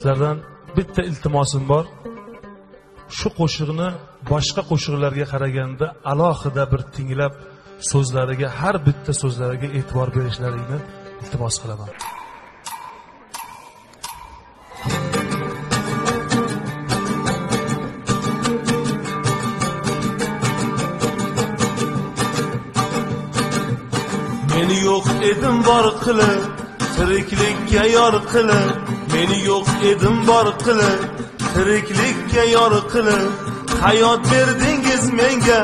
Sizlardan bitta iltimosim bor. Shu qo'shiqni boshqa qo'shiqlarga qaraganda alohida bir tinglab so'zlariga, har bitta so'zlariga e'tibor berishlaringni iltimos qilaman. Meni yo'q edim bor qilib, tiriklikka yor qilib. Meni yo'q edim bor qilib, tiriklikka yor qilib. Hayot berdingiz menga,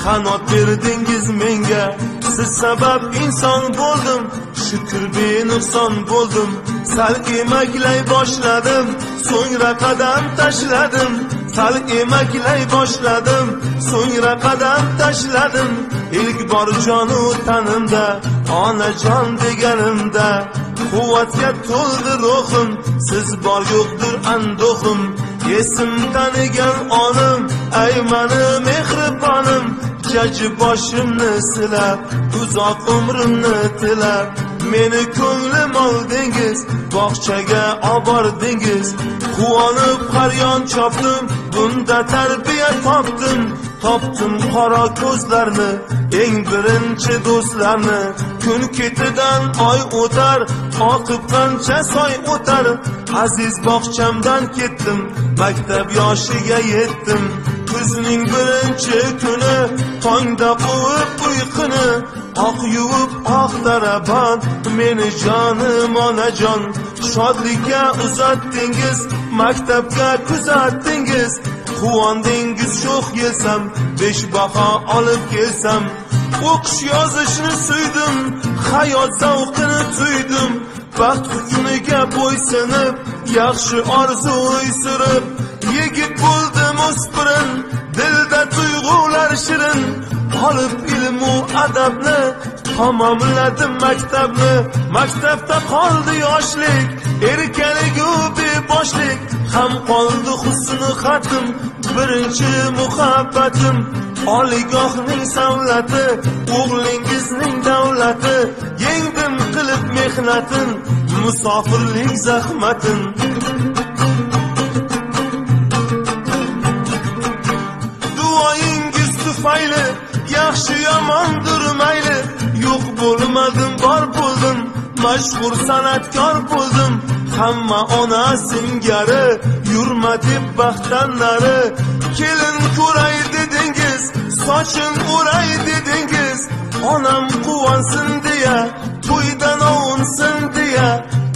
qanot berdingiz menga. Siz sabab inson bo'ldim, shukr benuqson bo'ldim. Sal emaklay boshladim, so'ngra qadam tashladim. Sal emaklay boshladim, so'ngra qadam tashladim. İlk bor jonu tanimda, onajon deganimda. Quvvatga to'ldi ruhim, siz bor yo'qdir anduhim. Esim tanigan onim, ay mani mehribonim. Jaji boshimni silab, uzoq umrimni tilab. Meni ko'nglim oldingiz, bog'chaga obordingiz. Quvonib qaryon chopdim, bunda tarbiya topdim. Topdim qora ko'zlarni, eng birinchi do'stlarni. Kun ketidan oy o'tar, oqib qancha soy o'tar. Aziz bog'chamdan ketdim, maktab yoshiga yetdim. Kuzning birinchi kuni, tongda quvib uyquni. Oq yuvib oq taraban, meni jonim onajon. Shodlikka uzatdingiz, maktabga kuzatdingiz. Quvondingiz sho'x yelsam, 5 baho olib kelsam. O'qish yozishni suydim, hayot zavqini tuydim. Baxt hukmiga bo'ysunib, yaxshi orzu surib. Yigit bo'ldim o'spirin, dilda tuyg'ular shirin. Olib ilm u adabni, tamomladim maktabni. Maktabda qoldi yoshlik, erkalik u beboshlik. Ham qoldi husni xatim, birinchi muhabbatim. Oliygohning savlati, o'g'lingizning davlati. Yengdim qilib mehnatin, musofirlik zahmatin. Duoyingiz tufayli, yaxshi yomondir mayli. Yo'q bo'lmadim, bor bo'ldim, mashhur san'atkor bo'ldim. Hamma ona singari, yurma deb baxtdan nari. Kelin ko'ray dedingiz, sochim o'ray dedingiz. Onam quvonsin deya, to'ydan ovunsin deya.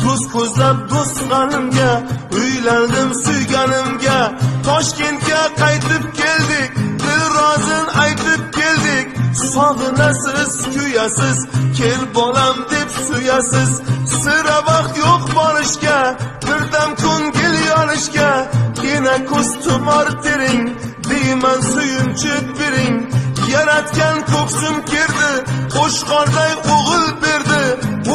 Ko'z ko'zlab do'stganimga, uylandim suyganimga. Toshkentga qaytib keldik, dilrozin aytib keldik. Sog'inasiz, kuyasiz, kel bolam deb suyasiz. Sira vaqt yo'q borishga, birdam ko'ngil yonishga. Yana ko'z tumor tering, deyman suyunchib bering. Yaratgan ko'ksim kirdi, qo'shqorday o'g'il berdi.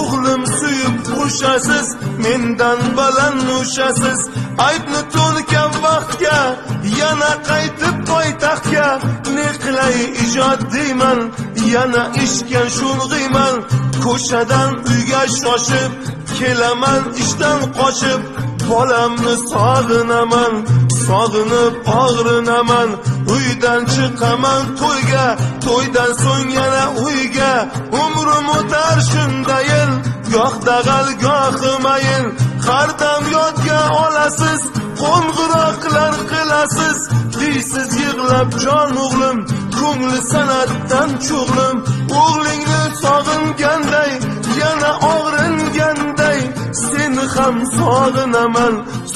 O'g'lim suyib qo'shasiz, mendan baland nushasiz. Aybni to'nkan vaqtga, yana qaytib poytaxtga. Ne qilay ijod deyman, yana ishga sho'ng'iyman. Ko'chadan uyga shoshib, kelaman ishdan qochib. Bolamni sog'inaman, sog'inib og'rinaman. Uydan chiqaman to'yga, to'ydan so'ng yana uyga. Umrim o'tar shundayin, goh dag'al goh mayin. Har dam yodga olasiz, qo'ng'iroqlar qilasiz. Deysiz yig'lab jon o'g'lim, ko'ngli san'atdan cho'g'lim. O'g'lingni sog'inganday, yana og'ringanday. Seni ham sog'inaman,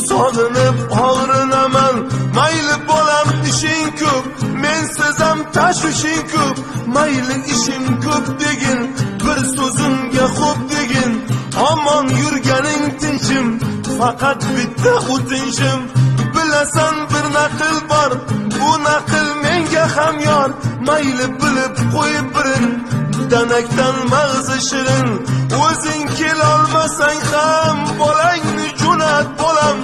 sog'inib og'rinaman. Mayli bolam ishing ko'p, men sizam tashvishing ko'p. Mayli ishim ko'p degin, bir so'zimga xo'p degin. Omon yurganing tinchim, faqat bitta o'tinchim. Bilasan bir naql bor, bu naql menga ham yor. Mayli bilib qo'yib birin, danakdan mag'zi shirin. O'zing kelolmasang ham, bolangni jo'nat bolam.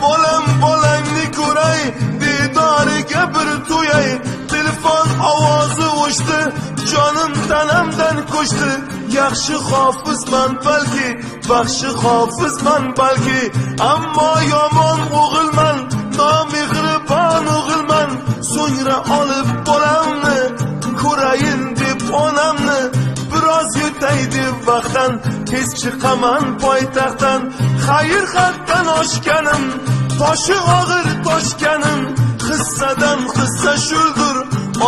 Bolam bolangni ko'ray, bedoriga bir to'yay. Telefon ovozi o'chdi, jonim tanamdan ko'chdi. Yaxshi hofizman balki, baxshi hofizman balki, ammo yomon o'g'ilman, nomehribon o'g'ilman. So'ngra olib bolamni ko'rayin deb onamni, biroz yutay deb vaqtdan tez chiqaman poytaxtdan. Xayr xatdan oshganim, toshi og'ir toshganim, qissadan qissa shuldir,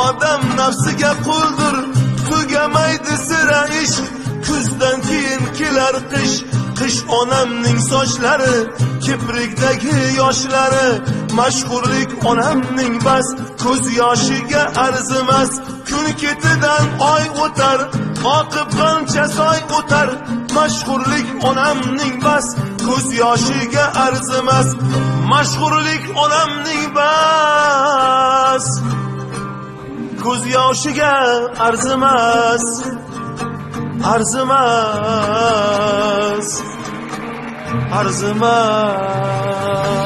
odam nafsiga quldir. Tugamaydi sira ish, kuzdan keyin kelar qish. Qish onamning sochlari, kiprikdagi yoshlari, mashhurlik onamning bas, ko'z yoshiga arzimas. Kun ketidan oy o'tar, oqib qancha soy o'tar. Mashhurlik onamning bas, ko'z yoshiga arzimas. Mashhurlik onamning bas, ko'z yoshiga arzimas. Arzimas, arzimas.